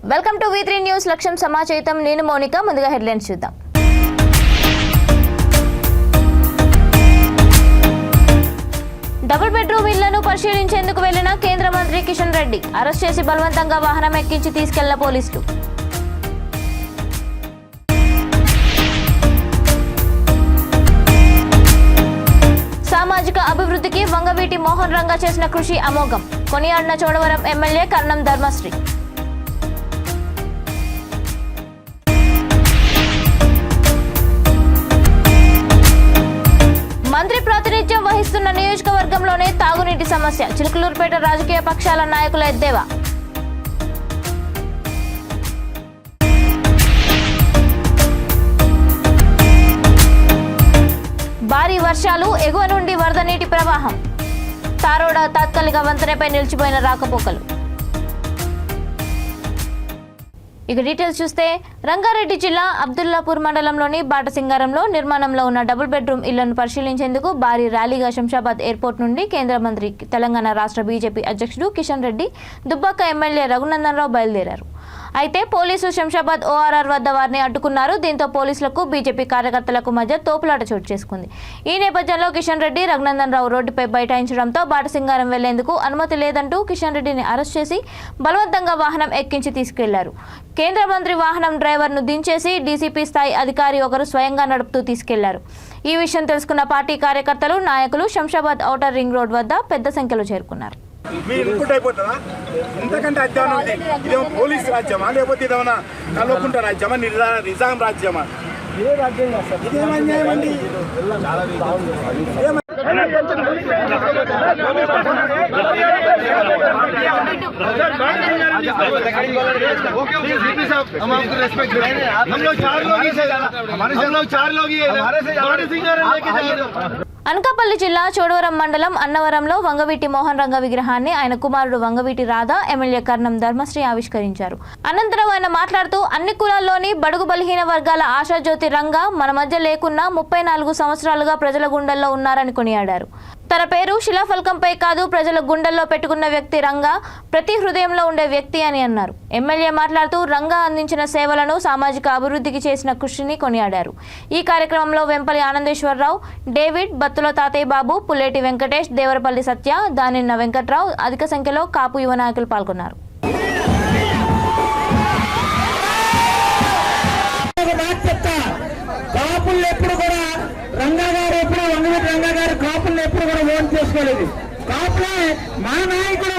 Welcome to V3 news లక్ష్యం సమాచారం. నేను మౌనిక. ముందుగా హెడ్లైన్స్ చూద్దాం. డబుల్ బెడ్రూమ్ ఇళ్లను పరిశీలించేందుకు వెళ్లిన కేంద్ర మంత్రి కిషన్ రెడ్డి అరెస్ట్ చేసి బలవంతంగా వాహనం ఎక్కించి తీసుకెళ్లిన పోలీసులు. సామాజిక అభివృద్ధికి వంగవీటి మోహన్ రంగా చేసిన కృషి అమోఘం. కొనియాడిన చోడవరం ఎమ్మెల్యే కర్ణం ధర్మశ్రీ. మంత్రి ప్రాతినిధ్యం వహిస్తున్న నియోజకవర్గంలోనే తాగునీటి సమస్య. చిలుకలూరుపేట రాజకీయ పక్షాల నాయకుల ఎద్దేవా. భారీ వర్షాలు, ఎగువ నుండి వరద నీటి ప్రవాహం. తారోడ తాత్కాలిక వంతెనపై నిలిచిపోయిన రాకపోకలు. ఇక డీటెయిల్స్ చూస్తే, రంగారెడ్డి జిల్లా అబ్దుల్లాపూర్ మండలంలోని బాటసింగారంలో నిర్మాణంలో ఉన్న డబుల్ బెడ్రూమ్ ఇళ్లను పరిశీలించేందుకు భారీ ర్యాలీగా శంషాబాద్ ఎయిర్పోర్ట్ నుండి కేంద్ర మంత్రి, తెలంగాణ రాష్ట్ర బీజేపీ అధ్యక్షుడు కిషన్ రెడ్డి, దుబ్బాక ఎమ్మెల్యే రఘునందన్ రావు బయలుదేరారు. అయితే పోలీసులు శంషాబాద్ ORR వద్ద వారిని అడ్డుకున్నారు. దీంతో పోలీసులకు బీజేపీ కార్యకర్తలకు మధ్య తోపులాట చోటు చేసుకుంది. ఈ నేపథ్యంలో కిషన్ రెడ్డి, రఘునందన్ రావు రోడ్డుపై బైఠాయించడంతో బాటసింగారం వెళ్లేందుకు అనుమతి లేదంటూ కిషన్ రెడ్డిని అరెస్ట్ చేసి బలవంతంగా వాహనం ఎక్కించి తీసుకెళ్లారు. కేంద్ర మంత్రి వాహనం డ్రైవర్ను దించేసి డీసీపీ స్థాయి అధికారి ఒకరు స్వయంగా నడుపుతూ తీసుకెళ్లారు. ఈ విషయం తెలుసుకున్న పార్టీ కార్యకర్తలు, నాయకులు శంషాబాద్ ఔటర్ రింగ్ రోడ్ వద్ద పెద్ద సంఖ్యలో చేరుకున్నారు. మీరు ఇంకోటి అయిపోతుందా? ఇంతకంటే అధ్యానం ఉంది. ఇదేమో పోలీస్ రాజ్యమా, లేకపోతే ఇదేమన్నా కల్వకుంట రాజ్యమా, నిజాం రాజ్యమా? ఏ రాజ్యం ఇదేం అన్యాయం అండి? అనకాపల్లి జిల్లా చోడవరం మండలం అన్నవరంలో వంగవీటి మోహన్ రంగ విగ్రహాన్ని ఆయన కుమారుడు వంగవీటి రాధా, ఎమ్మెల్యే కర్ణం ధర్మశ్రీ ఆవిష్కరించారు. అనంతరం ఆయన మాట్లాడుతూ, అన్ని కులాల్లోని బడుగు బలహీన వర్గాల ఆశాజ్యోతి రంగా మన మధ్య లేకున్నా 34 సంవత్సరాలుగా ప్రజల గుండెల్లో ఉన్నారని కొనియాడారు. తన పేరు శిలాఫలకంపై కాదు, ప్రజల గుండెల్లో పెట్టుకున్న వ్యక్తి రంగా, ప్రతి హృదయంలో ఉండే వ్యక్తి అని అన్నారు. ఎమ్మెల్యే మాట్లాడుతూ రంగా అందించిన సేవలను, సామాజిక అభివృద్ధికి చేసిన కృషిని కొనియాడారు. ఈ కార్యక్రమంలో వెంపల్లి ఆనందేశ్వరరావు, డేవిడ్, బత్తుల తాతయ్య బాబు, పుల్లేటి వెంకటేష్, దేవరపల్లి సత్య, దానిన్న వెంకట్రావు, అధిక సంఖ్యలో కాపు యువ నాయకులు పాల్గొన్నారు. కాపులను ఎప్పుడు కూడా ఓన్ చేసుకోలేదు. కాపులే మన నాయకుడు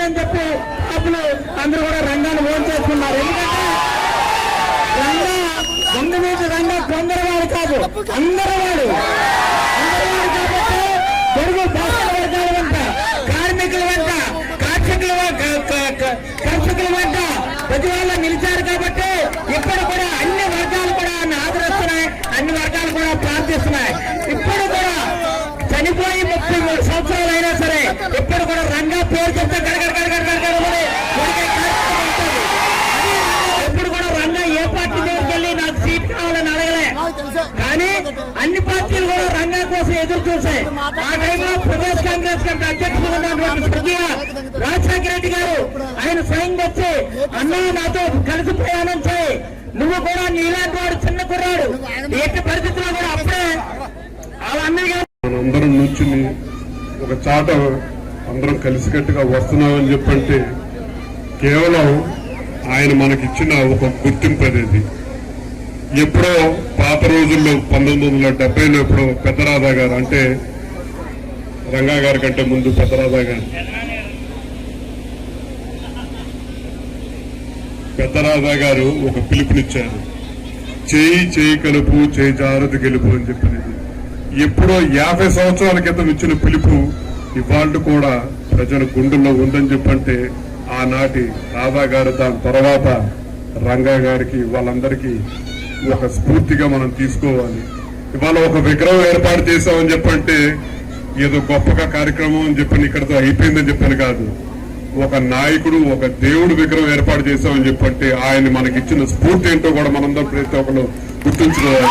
అని చెప్పి కాపులు అందరూ కూడా రంగాన్ని ఓన్ చేసుకున్నారు. ఎందుకంటే రంగా ముందు మీద రంగా కొందరు కాదు, అందరూ వాడు కాబట్టి పొరుగు భాషల వర్గాల వెంట, కార్మికుల వెంట, కర్షకుల వెంట ప్రతి వాళ్ళ నిలిచారు. కాబట్టి ఇప్పుడు కూడా అన్ని వర్గాలు కూడా ఆదరిస్తున్నాయి, అన్ని వర్గాలు కూడా ప్రార్థిస్తున్నాయి. ఇప్పుడు కూడా చనిపోయి 33 సంవత్సరాలు అయినా సరే ఇప్పుడు కూడా రంగా పేరు చెప్తే ఎప్పుడు కూడా రంగా ఏ పార్టీ దగ్గరికి వెళ్ళి నాకు సీట్ కావాలని అడగలే. కానీ అన్ని పార్టీలు కూడా రంగా కోసం ఎదురు చూసాయి. ఆ టైంలో ప్రదేశ్ కాంగ్రెస్ కమిటీ అధ్యక్షుడు ఉన్నటువంటి స్వర్గీయ రాజశేఖర రెడ్డి గారు ఆయన స్వయంగా వచ్చి, అన్నా నాతో కలిసి ప్రయాణం చేయి, నువ్వు కూడా నీలాంటి వాడు చిన్న కుర్రాడు, ఎట్టి పరిస్థితుల్లో కూడా అప్పుడే అవన్నీ అందరం నుంచి ఒక చాట అందరం కలిసికట్టుగా వస్తున్నామని చెప్పంటే కేవలం ఆయన మనకిచ్చిన ఒక గుర్తింపు అనేది. ఎప్పుడో పాత రోజుల్లో 1970లో ఎప్పుడో పెద్దరాధా గారు, అంటే రంగా గారి కంటే ముందు పెద్దరాధా గారు ఒక పిలుపునిచ్చారు, చేయి కలుపు, చేయి జాగ్రత్త గెలుపు అని చెప్పినది. ఎప్పుడో 50 సంవత్సరాల క్రితం ఇచ్చిన పిలుపు ఇవాళ కూడా ప్రజల గుండెల్లో ఉందని చెప్పంటే ఆనాటి రాధా గారు, దాని తర్వాత రంగా గారికి, వాళ్ళందరికీ ఒక స్ఫూర్తిగా మనం తీసుకోవాలి. ఇవాళ ఒక విగ్రహం ఏర్పాటు చేశామని చెప్పంటే ఏదో గొప్పగా కార్యక్రమం అని చెప్పని ఇక్కడతో అయిపోయిందని చెప్పని కాదు. ఒక నాయకుడు, ఒక దేవుడు విగ్రహం ఏర్పాటు చేశామని చెప్పంటే ఆయన మనకిచ్చిన స్ఫూర్తి ఏంటో కూడా మనందరం ప్రతి ఒక్కరు గుర్తుంచుకోవాలి.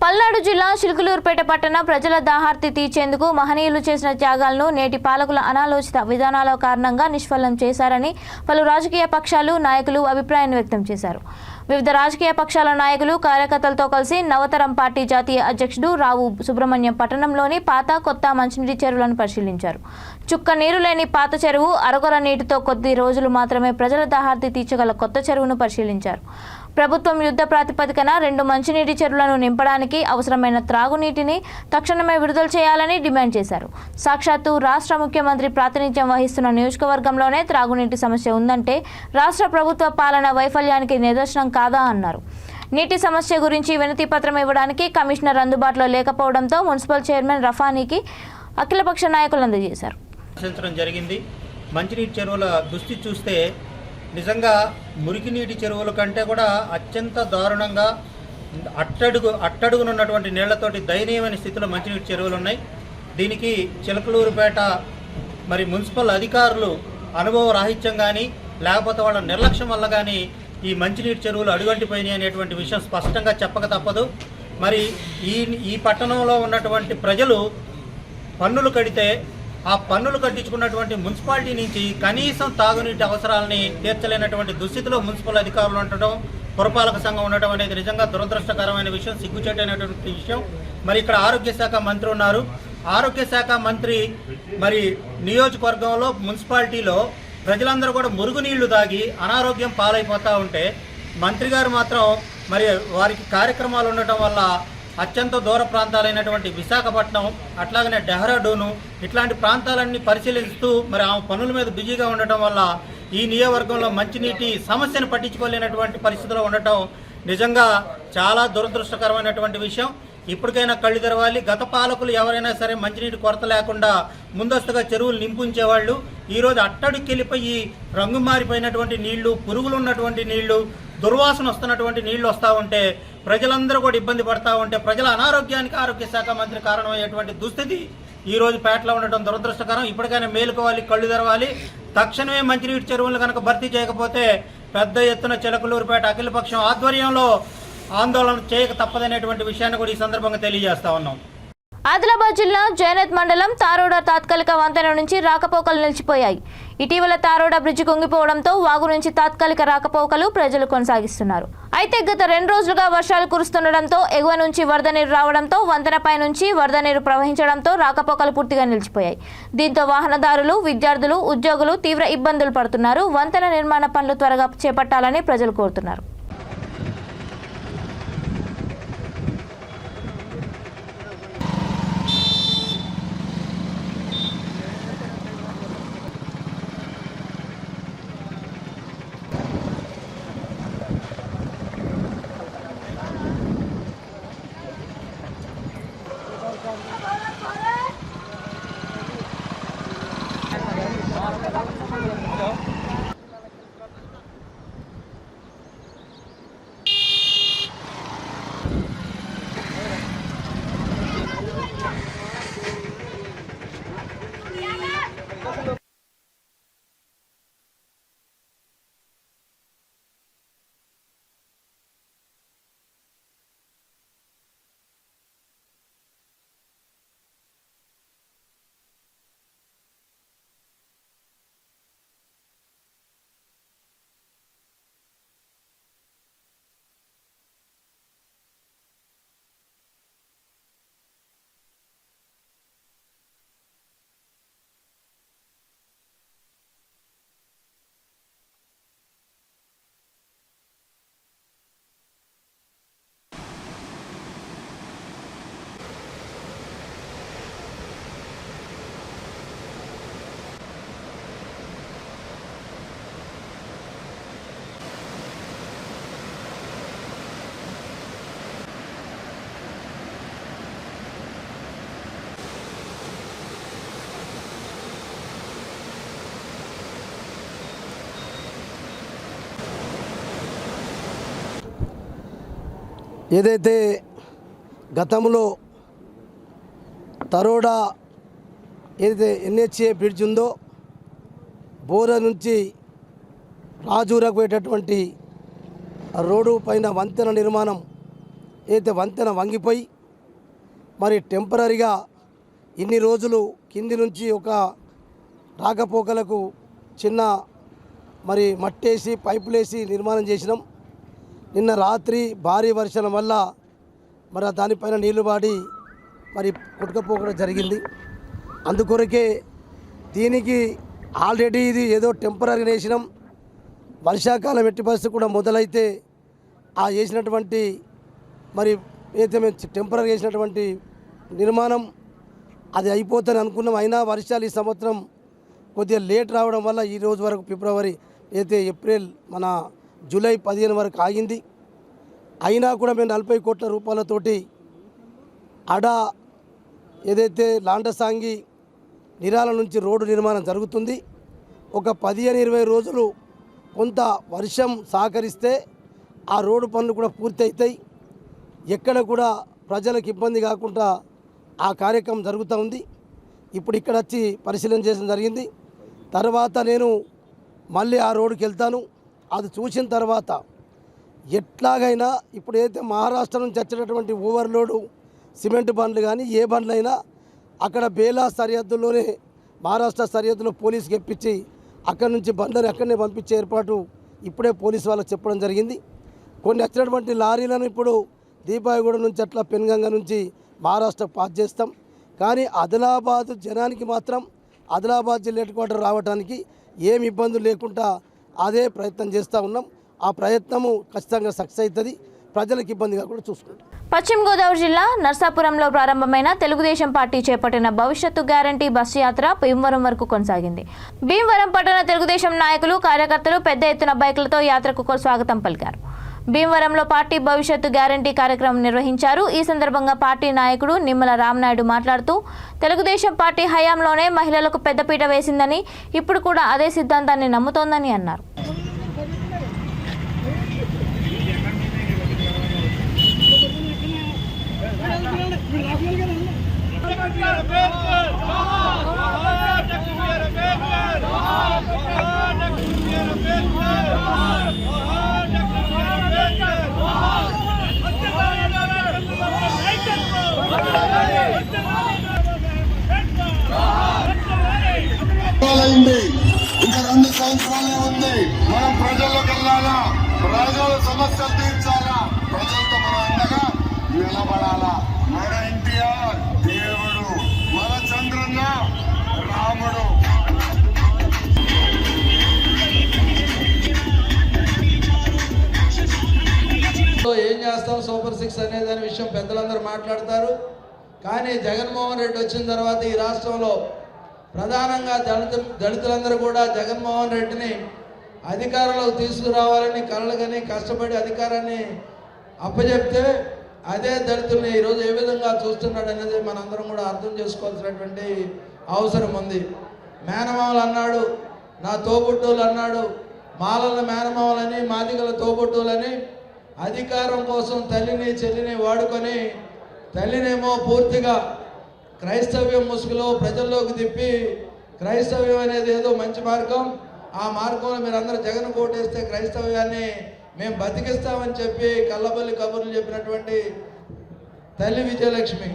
పల్నాడు పల్నాడు జిల్లా చిలుకలూరుపేట పట్టణ ప్రజల దాహార్తి తీర్చేందుకు మహనీయులు చేసిన త్యాగాలను నేటి పాలకుల అనాలోచిత విధానాల కారణంగా నిష్ఫలం చేశారని పలు రాజకీయ పక్షాలు నాయకులు అభిప్రాయాన్ని వ్యక్తం చేశారు. వివిధ రాజకీయ పక్షాల నాయకులు కార్యకర్తలతో కలిసి నవతరం పార్టీ జాతీయ అధ్యక్షుడు రావు సుబ్రహ్మణ్యం పట్టణంలోని పాత కొత్త మంచినీటి చెరువులను పరిశీలించారు. చుక్క నీరు లేని పాత చెరువు, అరకొర నీటితో కొద్ది రోజులు మాత్రమే ప్రజల దాహార్తి తీర్చగల కొత్త చెరువును పరిశీలించారు. ప్రభుత్వం యుద్ధ ప్రాతిపదికన 2 మంచినీటి చెరువులను నింపడానికి అవసరమైన త్రాగునీటిని తక్షణమే విడుదల చేయాలని డిమాండ్ చేశారు. సాక్షాత్తు రాష్ట్ర ముఖ్యమంత్రి ప్రాతినిధ్యం వహిస్తున్న నియోజకవర్గంలోనే త్రాగునీటి సమస్య ఉందంటే రాష్ట్ర ప్రభుత్వ పాలన వైఫల్యానికి నిదర్శనం కాదా అన్నారు. నీటి సమస్య గురించి వినతి పత్రం ఇవ్వడానికి కమిషనర్ అందుబాటులో లేకపోవడంతో మున్సిపల్ చైర్మన్ రఫానీకి అఖిలపక్ష నాయకులు అందజేశారు. జరిగింది. మంచినీటి చెరువుల దుస్థితి చూస్తే నిజంగా మురికి నీటి చెరువుల కంటే కూడా అత్యంత దారుణంగా అట్టడుగునున్నటువంటి నీళ్లతోటి దయనీయమైన స్థితిలో మంచినీటి చెరువులు ఉన్నాయి. దీనికి చిలకలూరుపేట మరి మున్సిపల్ అధికారులు అనుభవ రాహిత్యం కానీ లేకపోతే వాళ్ళ నిర్లక్ష్యం వల్ల కానీ ఈ మంచినీటి చెరువులు అడుగంటిపోయినాయి అనేటువంటి విషయం స్పష్టంగా చెప్పక తప్పదు. మరి ఈ పట్టణంలో ఉన్నటువంటి ప్రజలు పన్నులు కడితే ఆ పన్నులు కట్టించుకున్నటువంటి మున్సిపాలిటీ నుంచి కనీసం తాగునీటి అవసరాలని తీర్చలేనటువంటి దుస్థితిలో మున్సిపల్ అధికారులు ఉండటం, పురపాలక సంఘం ఉండటం అనేది నిజంగా దురదృష్టకరమైన విషయం, సిగ్గుచేటైనటువంటి విషయం. మరి ఇక్కడ ఆరోగ్య శాఖ మంత్రి ఉన్నారు. ఆరోగ్య శాఖ మంత్రి మరి నియోజకవర్గంలో మున్సిపాలిటీలో ప్రజలందరూ కూడా మురుగునీళ్లు తాగి అనారోగ్యం పాలైపోతూ ఉంటే మంత్రి గారు మాత్రం మరి వారికి కార్యక్రమాలు ఉండటం వల్ల అత్యంత దూర ప్రాంతాలైనటువంటి విశాఖపట్నం, అట్లాగనే డెహ్రాడూను ఇట్లాంటి ప్రాంతాలన్నీ పరిశీలిస్తూ మరి ఆ పనుల మీద బిజీగా ఉండటం వల్ల ఈ నియోజకవర్గంలో మంచినీటి సమస్యను పట్టించుకోలేనటువంటి పరిస్థితిలో ఉండటం నిజంగా చాలా దురదృష్టకరమైనటువంటి విషయం. ఇప్పటికైనా కళ్ళు తెరవాలి. గత పాలకులు ఎవరైనా సరే మంచినీటి కొరత లేకుండా ముందస్తుగా చెరువులు నింపుంచేవాళ్ళు. ఈరోజు అట్టడికెళ్ళిపోయి రంగు మారిపోయినటువంటి నీళ్లు, పురుగులు ఉన్నటువంటి నీళ్లు, దుర్వాసన వస్తున్నటువంటి నీళ్లు వస్తూ ఉంటే ప్రజలందరూ కూడా ఇబ్బంది పడతా ఉంటే ప్రజల అనారోగ్యానికి ఆరోగ్య శాఖ మంత్రి కారణమయ్యేటువంటి దుస్థితి ఈరోజు పేటలో ఉండటం దురదృష్టకరం. ఇప్పటికైనా మేలుకోవాలి, కళ్ళు తెరవాలి. తక్షణమే మంచినీటి చెరువులు కనుక భర్తీ చేయకపోతే పెద్ద ఎత్తున చిలకలూరుపేట అఖిలపక్షం ఆధ్వర్యంలో ఆందోళన చేయక తప్పదనేటువంటి విషయాన్ని కూడా ఈ సందర్భంగా తెలియజేస్తా ఉన్నాం. ఆదిలాబాద్ జిల్లా జైనత్ మండలం తారోడ తాత్కాలిక వంతెన నుంచి రాకపోకలు నిలిచిపోయాయి. ఇటీవల తారోడ బ్రిడ్జి కుంగిపోవడంతో వాగు నుంచి తాత్కాలిక రాకపోకలు ప్రజలు కొనసాగిస్తున్నారు. అయితే గత 2 రోజులుగా వర్షాలు కురుస్తుండటంతో ఎగువ నుంచి వరద నీరు రావడంతో వంతెనపై నుంచి వరద నీరు ప్రవహించడంతో రాకపోకలు పూర్తిగా నిలిచిపోయాయి. దీంతో వాహనదారులు, విద్యార్థులు, ఉద్యోగులు తీవ్ర ఇబ్బందులు పడుతున్నారు. వంతెన నిర్మాణ పనులు త్వరగా చేపట్టాలని ప్రజలు కోరుతున్నారు. ఏదైతే గతంలో తరోడా ఏదైతే ఎన్హెచ్ఏ బ్రిడ్జ్ ఉందో బోర నుంచి రాజూరకు పోయేటటువంటి రోడ్డు పైన వంతెన నిర్మాణం ఏదైతే వంతెన వంగిపోయి మరి టెంపరీగా ఇన్ని రోజులు కింది నుంచి ఒక రాకపోకలకు చిన్న మరి మట్టేసి పైపులేసి నిర్మాణం చేసినాం. నిన్న రాత్రి భారీ వర్షం వల్ల మరి దానిపైన నీళ్లు పాడి మరి కొట్టుకపోకడం జరిగింది. అందుకొరకే దీనికి ఆల్రెడీ ఇది ఏదో టెంపరీ వేసినాం. వర్షాకాలం ఎట్టి పరిస్థితి కూడా మొదలైతే ఆ చేసినటువంటి మరి ఏదైతే మేము టెంపరీ చేసినటువంటి నిర్మాణం అది అయిపోతుందని అనుకున్నాం. అయినా వర్షాలు ఈ సంవత్సరం కొద్దిగా లేట్ రావడం వల్ల ఈ రోజు వరకు ఫిబ్రవరి అయితే ఏప్రిల్ మన జూలై 15 వరకు ఆగింది. అయినా కూడా మేము 40 కోట్ల రూపాయలతోటి ఏదైతే లాండసాంగి నిరాల నుంచి రోడ్డు నిర్మాణం జరుగుతుంది. ఒక 15-20 రోజులు కొంత వర్షం సహకరిస్తే ఆ రోడ్డు పనులు కూడా పూర్తి అవుతాయి. ఎక్కడ కూడా ప్రజలకు ఇబ్బంది కాకుండా ఆ కార్యక్రమం జరుగుతూ ఉంది. ఇప్పుడు ఇక్కడ వచ్చి పరిశీలన చేయడం జరిగింది. తర్వాత నేను మళ్ళీ ఆ రోడ్డుకి వెళ్తాను. అది చూసిన తర్వాత ఎట్లాగైనా ఇప్పుడు ఏదైతే మహారాష్ట్ర నుంచి వచ్చేటటువంటి ఓవర్లోడు సిమెంట్ బండ్లు కానీ ఏ బండ్లైనా అక్కడ బేలా సరిహద్దుల్లోనే మహారాష్ట్ర సరిహద్దులో పోలీసుకి ఎప్పించి అక్కడ నుంచి బండ్లను అక్కడనే పంపించే ఏర్పాటు ఇప్పుడే పోలీసు వాళ్ళకి చెప్పడం జరిగింది. కొన్ని వచ్చినటువంటి లారీలను ఇప్పుడు దీపాయగూడ నుంచి అట్లా పెన్గంగ నుంచి మహారాష్ట్ర పాస్ చేస్తాం. కానీ ఆదిలాబాద్ జనానికి మాత్రం ఆదిలాబాద్ జిల్లా హెడ్ క్వార్టర్ రావడానికి ఏమి ఇబ్బందులు లేకుండా అదే ప్రయత్నం చేస్తూ ఉన్నాం. ఆ ప్రయత్నము ఖచ్చితంగా సక్సెస్ అవుతుంది. ప్రజలకు ఇబ్బంది కాకుండా చూసుకుంటాం. పశ్చిమ గోదావరి జిల్లా నర్సాపురంలో ప్రారంభమైన తెలుగుదేశం పార్టీ చేపట్టిన భవిష్యత్తు గ్యారంటీ బస్సు యాత్ర భీమవరం వరకు కొనసాగింది. భీమవరం పట్టణ తెలుగుదేశం నాయకులు కార్యకర్తలు పెద్ద ఎత్తున బైకులతో యాత్రకు స్వాగతం పలికారు. భీమవరంలో పార్టీ భవిష్యత్తు గ్యారంటీ కార్యక్రమం నిర్వహించారు. ఈ సందర్భంగా పార్టీ నాయకుడు నిమ్మల రామనాయుడు మాట్లాడుతూ తెలుగుదేశం పార్టీ హయాంలోనే మహిళలకు పెద్దపీట వేసిందని, ఇప్పుడు కూడా అదే సిద్ధాంతాన్ని నమ్ముతోందని అన్నారు. ఇంకా 2 సంవత్సరాలే ఉంది. మనం ప్రజల్లోకి వెళ్ళాలా, ప్రజల సమస్యలు తీర్చాలా, ప్రజలతో మనం అండగా నిలబడాలా. మన ఎన్టీఆర్ దేవుడు, మన చంద్రన్న రాముడు. ఏం చేస్తాం సూపర్ 6 అనే దాని విషయం పెద్దలందరూ మాట్లాడతారు. కానీ జగన్మోహన్ రెడ్డి వచ్చిన తర్వాత ఈ రాష్ట్రంలో ప్రధానంగా దళితులందరూ కూడా జగన్మోహన్ రెడ్డిని అధికారంలోకి తీసుకురావాలని కలలుగని కష్టపడి అధికారాన్ని అప్పచెప్తే అదే దళితుల్ని ఈరోజు ఏ విధంగా చూస్తున్నాడు అనేది మనందరం కూడా అర్థం చేసుకోవాల్సినటువంటి అవసరం ఉంది. మేనమామలు అన్నాడు, నా తోబుట్టువులు అన్నాడు, మాలల మేనమామలని మాదిగల తోబుట్టువులని అధికారం కోసం తల్లిని చెల్లిని వాడుకొని తల్లినేమో పూర్తిగా క్రైస్తవ్యం ముసుగులో ప్రజల్లోకి తిప్పి క్రైస్తవ్యం అనేది ఏదో మంచి మార్గం, ఆ మార్గంలో మీరందరూ జగన్ కోటేస్తే క్రైస్తవ్యాన్ని మేము బతికిస్తామని చెప్పి కళ్ళబల్లి కబుర్లు చెప్పినటువంటి తల్లి విజయలక్ష్మి.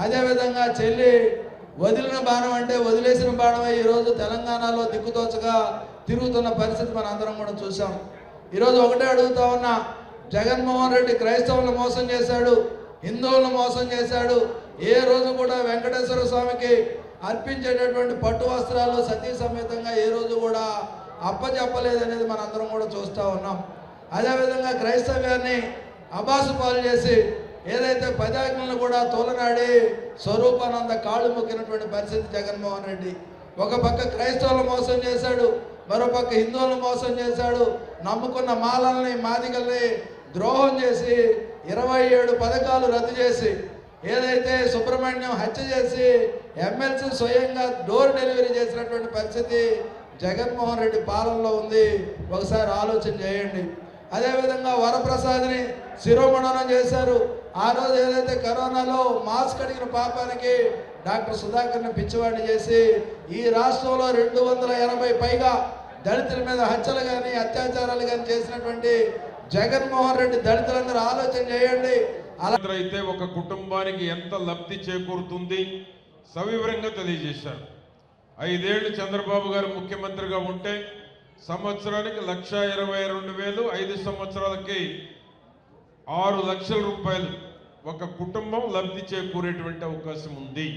అదేవిధంగా చెల్లి వదిలిన బాణం అంటే వదిలేసిన బాణమే ఈరోజు తెలంగాణలో దిక్కుతోచగా తిరుగుతున్న పరిస్థితి మన అందరం కూడా చూసాం. ఈరోజు ఒకటే అడుగుతా ఉన్నా, జగన్మోహన్ రెడ్డి క్రైస్తవులను మోసం చేశాడు, హిందువులను మోసం చేశాడు. ఏ రోజు కూడా వెంకటేశ్వర స్వామికి అర్పించేటటువంటి పట్టు వస్త్రాలు సతీ సమేతంగా ఏ రోజు కూడా అప్పచెప్పలేదనేది మనందరం కూడా చూస్తూ ఉన్నాం. అదేవిధంగా క్రైస్తవ్యాన్ని అబాసు పాలు చేసి ఏదైతే 10 ఆజ్ఞలను కూడా తోలనాడి స్వరూపానంద కాళ్ళు మొక్కినటువంటి పరిస్థితి జగన్మోహన్ రెడ్డి. ఒక పక్క క్రైస్తవులను మోసం చేశాడు, మరోపక్క హిందువులను మోసం చేశాడు. నమ్ముకున్న మాలల్ని మాదిగల్ని ద్రోహం చేసి 27 పథకాలు రద్దు చేసి ఏదైతే సుబ్రహ్మణ్యం హత్య చేసి ఎమ్మెల్సీ స్వయంగా డోర్ డెలివరీ చేసినటువంటి పరిస్థితి జగన్మోహన్ రెడ్డి పాలనలో ఉంది. ఒకసారి ఆలోచన చేయండి. అదేవిధంగా వరప్రసాద్ని శిరోమణనం చేశారు. ఆ రోజు ఏదైతే కరోనాలో మాస్క్ అడిగిన పాపానికి డాక్టర్ సుధాకర్ని పిచ్చివాడిని చేసి ఈ రాష్ట్రంలో 280 పైగా దళితుల మీద హత్యలు కానీ అత్యాచారాలు కానీ చేసినటువంటి జగన్మోహన్ రెడ్డి దళితులందరూ ఆలోచన చేయండి. అయితే ఒక కుటుంబానికి ఎంత లబ్ధి చేకూరుతుంది సవివరంగా తెలియజేశారు. 5 ఏళ్లు చంద్రబాబు గారు ముఖ్యమంత్రిగా ఉంటే సంవత్సరానికి 1,22,000, 5 సంవత్సరాలకి 6 లక్షల రూపాయలు ఒక కుటుంబం లబ్ధి చేకూరేటువంటి అవకాశం ఉంది.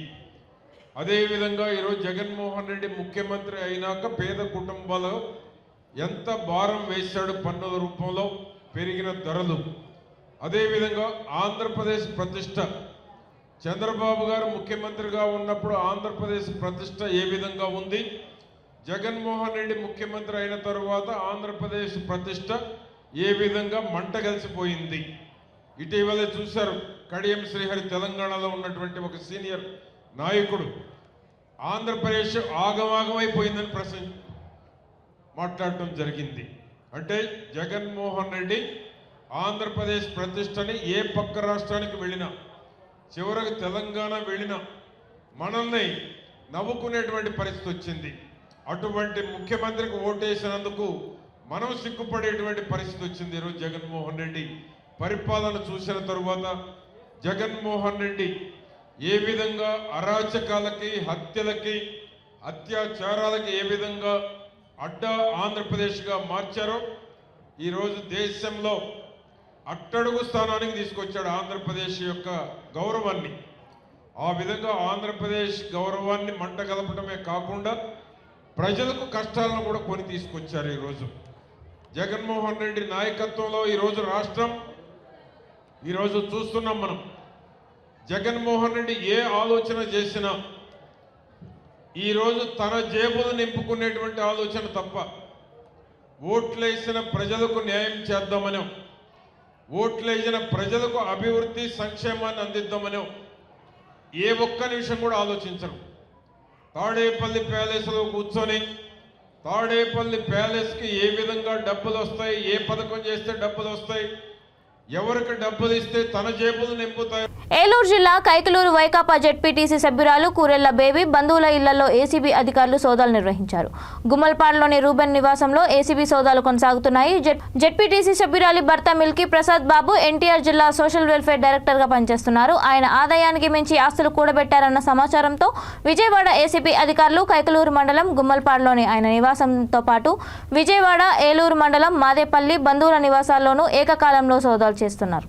అదేవిధంగా ఈరోజు జగన్మోహన్ రెడ్డి ముఖ్యమంత్రి అయినాక పేద కుటుంబాలు ఎంత భారం వేశాడు పన్నుల రూపంలో, పెరిగిన ధరలు. అదేవిధంగా ఆంధ్రప్రదేశ్ ప్రతిష్ట, చంద్రబాబు గారు ముఖ్యమంత్రిగా ఉన్నప్పుడు ఆంధ్రప్రదేశ్ ప్రతిష్ట ఏ విధంగా ఉంది, జగన్మోహన్ రెడ్డి ముఖ్యమంత్రి అయిన తరువాత ఆంధ్రప్రదేశ్ ప్రతిష్ట ఏ విధంగా మంటగలిసిపోయింది. ఇటీవలే చూశారు, కడియం శ్రీహరి తెలంగాణలో ఉన్నటువంటి ఒక సీనియర్ నాయకుడు ఆంధ్రప్రదేశ్ ఆగమాగమైపోయిందని మాట్లాడటం జరిగింది. అంటే జగన్మోహన్ రెడ్డి ఆంధ్రప్రదేశ్ ప్రతిష్టని ఏ పక్క రాష్ట్రానికి వెళ్ళినా, చివరికి తెలంగాణ వెళ్ళినా మనల్ని నవ్వుకునేటువంటి పరిస్థితి వచ్చింది. అటువంటి ముఖ్యమంత్రికి ఓటేసినందుకు మనం సిగ్గుపడేటువంటి పరిస్థితి వచ్చింది. ఈరోజు జగన్మోహన్ రెడ్డి పరిపాలన చూసిన తరువాత జగన్మోహన్ రెడ్డి ఏ విధంగా అరాచకాలకి, హత్యలకి, అత్యాచారాలకి ఏ విధంగా అడ్డా ఆంధ్రప్రదేశ్గా మార్చారో ఈరోజు దేశంలో అట్టడుగు స్థానానికి తీసుకొచ్చాడు ఆంధ్రప్రదేశ్ యొక్క గౌరవాన్ని. ఆ విధంగా ఆంధ్రప్రదేశ్ గౌరవాన్ని మంట కలపడమే కాకుండా ప్రజలకు కష్టాలను కూడా కొని తీసుకొచ్చారు. ఈరోజు జగన్మోహన్ రెడ్డి నాయకత్వంలో ఈరోజు రాష్ట్రం, ఈరోజు చూస్తున్నాం మనం, జగన్మోహన్ రెడ్డి ఏ ఆలోచన చేసినా ఈరోజు తన జేబులు నింపుకునేటువంటి ఆలోచన తప్ప ఓట్లేసిన ప్రజలకు న్యాయం చేద్దామనో, ఓట్లేసిన ప్రజలకు అభివృద్ధి సంక్షేమాన్ని అందిద్దామనో ఏ ఒక్క నిమిషం కూడా ఆలోచించరు. తాడేపల్లి ప్యాలెస్లో కూర్చొని తాడేపల్లి ప్యాలెస్కి ఏ విధంగా డబ్బులు వస్తాయి, ఏ పథకం చేస్తే డబ్బులు వస్తాయి, ఎవరికి డబ్బులు ఇస్తే తన జేబులు నింపుతాయి. ఏలూరు జిల్లా కైకలూరు వైకాపా జెడ్పీటీసీ సభ్యురాలు కూరెళ్ల బేబీ బంధువుల ఇళ్లలో ఏసీబీ అధికారులు సోదాలు నిర్వహించారు. గుమ్మల్పాడులోని రూబెన్ నివాసంలో ఏసీబీ సోదాలు కొనసాగుతున్నాయి. జెడ్పీటీసీ సభ్యురాలి భర్త మిల్కీ ప్రసాద్ బాబు ఎన్టీఆర్ జిల్లా సోషల్ వెల్ఫేర్ డైరెక్టర్ గా పనిచేస్తున్నారు. ఆయన ఆదాయానికి మించి ఆస్తులు కూడబెట్టారన్న సమాచారంతో విజయవాడ ఏసీబీ అధికారులు కైకలూరు మండలం గుమ్మల్పాడులోని ఆయన నివాసంతో పాటు విజయవాడ, ఏలూరు మండలం మాదేపల్లి బంధువుల నివాసాల్లోనూ ఏకకాలంలో సోదాలు చేస్తున్నారు.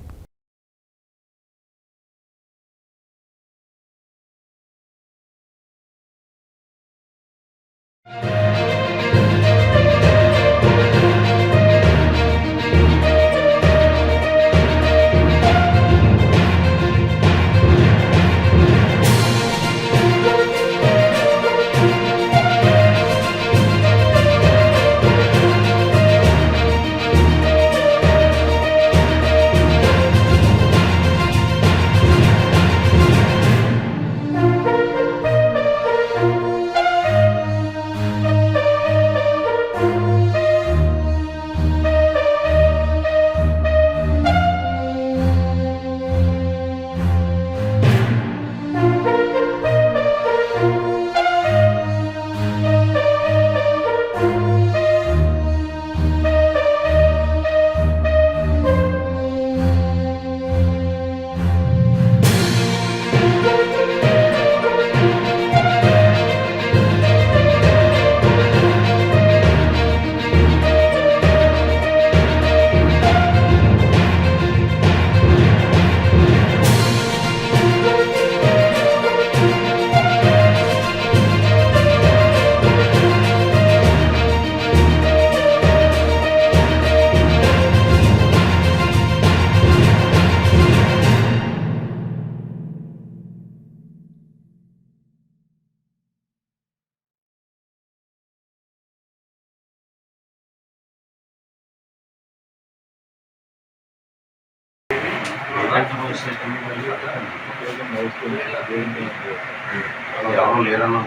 ఎవరు లేరన్నా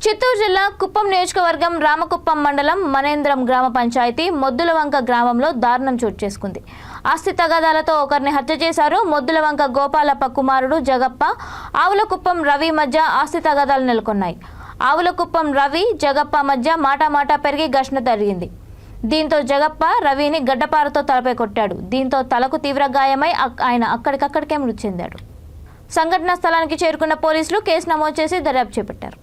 చిత్తూరు జిల్లా కుప్పం నియోజకవర్గం రామకుప్పం మండలం మనేంద్రం గ్రామ పంచాయతీ మొద్దులవంక గ్రామంలో దారుణం చోటు చేసుకుంది. ఆస్తి తగాదాలతో ఒకరిని హత్య చేశారు. మొద్దులవంక గోపాలప్ప కుమారుడు జగప్ప, ఆవులకుప్పం రవి మధ్య ఆస్తి తగాదాలు నెలకొన్నాయి. ఆవులకుప్పం రవి జగప్ప మధ్య మాటామాటా పెరిగి ఘర్షణ జరిగింది. దీంతో జగప్ప రవిని గడ్డపారతో తలపై కొట్టాడు. దీంతో తలకు తీవ్ర గాయమై ఆయన అక్కడికక్కడికే మృతి చెందాడు. సంఘటనా స్థలానికి చేరుకున్న పోలీసులు కేసు నమోదు చేసి దర్యాప్తు చేపట్టారు.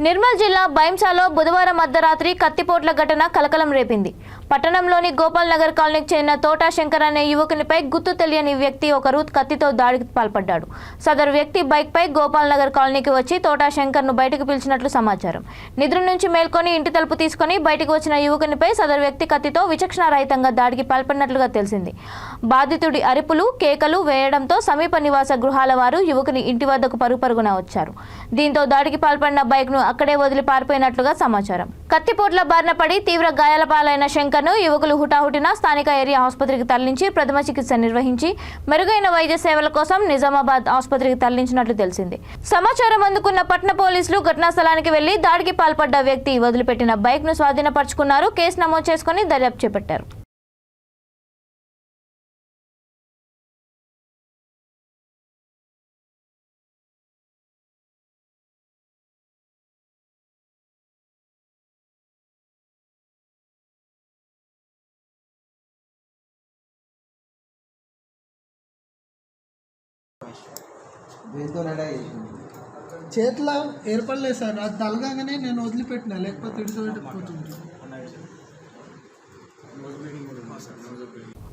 నిర్మల్ జిల్లా బైంసాలో బుధవారం అర్ధరాత్రి కత్తిపోట్ల ఘటన కలకలం రేపింది. పట్టణంలోని గోపాల్ నగర్ కాలనీకి చెందిన తోటా శంకర్ అనే యువకునిపై గుర్తు తెలియని వ్యక్తి ఒకరు కత్తితో దాడికి పాల్పడ్డాడు. సదరు వ్యక్తి బైక్పై గోపాల్ నగర్ కాలనీకి వచ్చి తోటా శంకర్ను బయటకు పిలిచినట్లు సమాచారం. నిద్ర నుంచి మేల్కొని ఇంటి తలుపు తీసుకుని బయటకు వచ్చిన యువకునిపై సదరు వ్యక్తి కత్తితో విచక్షణారహితంగా దాడికి పాల్పడినట్లుగా తెలిసింది. బాధితుడి అరుపులు కేకలు వేయడంతో సమీప నివాస గృహాల వారు యువకుని ఇంటి వద్దకు పరుగున వచ్చారు. దీంతో దాడికి పాల్పడిన బైక్ను అక్కడే వదిలి పారిపోయినట్లుగా సమాచారం. కత్తిపోట్ల బారిన పడి తీవ్ర గాయాల పాలైన శంకర్ను యువకులు హుటాహుటిన స్థానిక ఏరియా ఆసుపత్రికి తరలించి ప్రథమ చికిత్స నిర్వహించి మెరుగైన వైద్య సేవల కోసం నిజామాబాద్ ఆసుపత్రికి తరలించినట్లు తెలిసింది. సమాచారం అందుకున్న పట్టణ పోలీసులు ఘటనా స్థలానికి వెళ్లి దాడికి పాల్పడ్డ వ్యక్తి వదిలిపెట్టిన బైక్ ను స్వాధీనపరుచుకున్నారు. కేసు నమోదు చేసుకుని దర్యాప్తు చేపట్టారు. చేతిలో ఏర్పడలేదు సార్, అది తలగానే నేను వదిలిపెట్టినా, లేకపోతే ఇడిచిపెట్టిపోతుంది.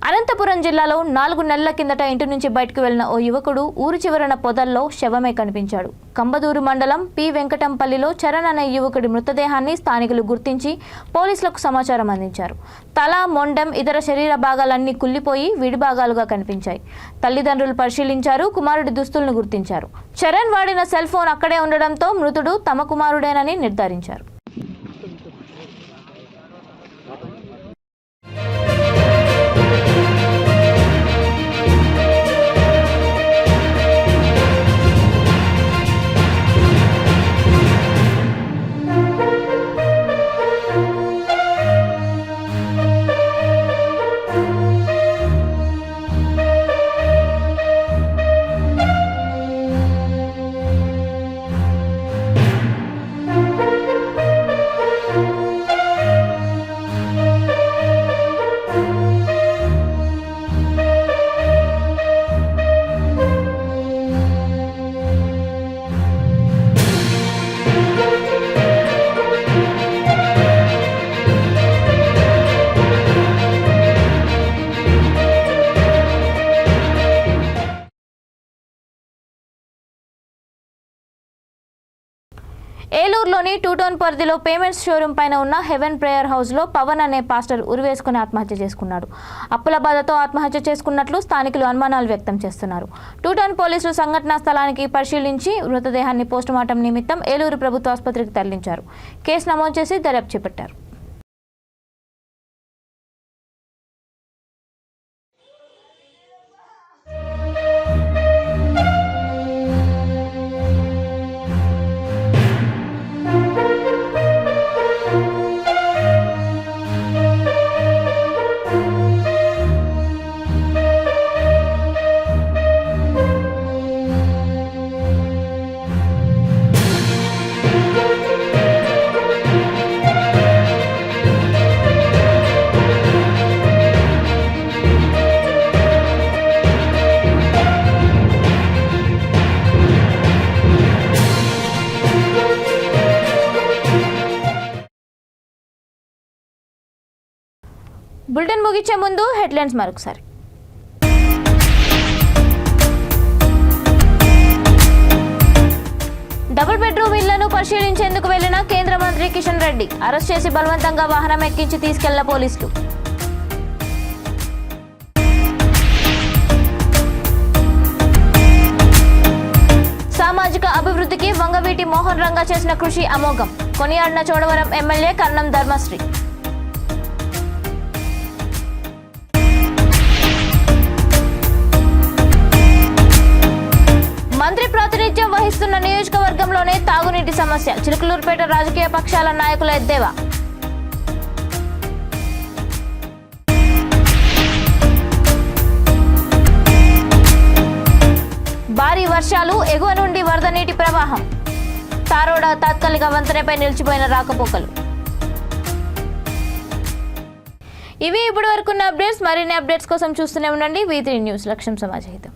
అనంతపురం జిల్లాలో 4 నెలల కిందట ఇంటి నుంచి బయటకు వెళ్లిన ఓ యువకుడు ఊరు చివరన పొదల్లో శవమే కనిపించాడు. కంబదూరు మండలం పి వెంకటంపల్లిలో చరణ్ అనే యువకుడి మృతదేహాన్ని స్థానికులు గుర్తించి పోలీసులకు సమాచారం అందించారు. తల, మొండెం, ఇతర శరీర భాగాలన్నీ కుళ్లిపోయి విడిభాగాలుగా కనిపించాయి. తల్లిదండ్రులు పరిశీలించారు. కుమారుడి దుస్తులను గుర్తించారు. చరణ్ వాడిన సెల్ ఫోన్ అక్కడే ఉండడంతో మృతుడు తమ కుమారుడేనని నిర్ధారించారు. ఏలూరులోని టూటౌన్ పరిధిలో పేమెంట్స్ షోరూం పైన ఉన్న హెవెన్ ప్రేయర్ హౌస్లో పవన్ అనే పాస్టర్ ఉరివేసుకుని ఆత్మహత్య చేసుకున్నాడు. అప్పుల బాధతో ఆత్మహత్య చేసుకున్నట్లు స్థానికులు అనుమానాలు వ్యక్తం చేస్తున్నారు. టూటౌన్ పోలీసులు సంఘటనా స్థలానికి పరిశీలించి మృతదేహాన్ని పోస్టుమార్టం నిమిత్తం ఏలూరు ప్రభుత్వ ఆసుపత్రికి తరలించారు. కేసు నమోదు చేసి దర్యాప్తు చేపట్టారు. బులెటిన్ ముగించే ముందు హెడ్లైన్స్ మరొకసారి. డబుల్ బెడ్రూమ్ ఇళ్లను పరిశీలించేందుకు వెళ్లిన కేంద్ర మంత్రి కిషన్ రెడ్డి అరెస్ట్ చేసి బలవంతంగా వాహనం ఎక్కించి తీసుకెళ్లిన పోలీసులు. సామాజిక అభివృద్ధికి వంగవీటి మోహన్ రంగా చేసిన కృషి అమోఘం కొనియాడిన చోడవరం ఎమ్మెల్యే కర్ణం ధర్మశ్రీ. మంత్రి ప్రాతినిధ్యం వహిస్తున్న నియోజకవర్గంలోనే తాగునీటి సమస్య చిలుకలూరుపేట రాజకీయ పక్షాల నాయకుల ఎద్దేవా. భారీ వర్షాలు, ఎగువ నుండి వరద నీటి ప్రవాహం, తారోడ తాత్కాలిక వంతెనపై నిలిచిపోయిన రాకపోకలు. ఇవి ఇప్పటి వరకున్న అప్డేట్స్. మరిన్ని అప్డేట్స్ కోసం చూస్తూనే ఉండండి V3 న్యూస్. లక్ష్యం సమాజహితం.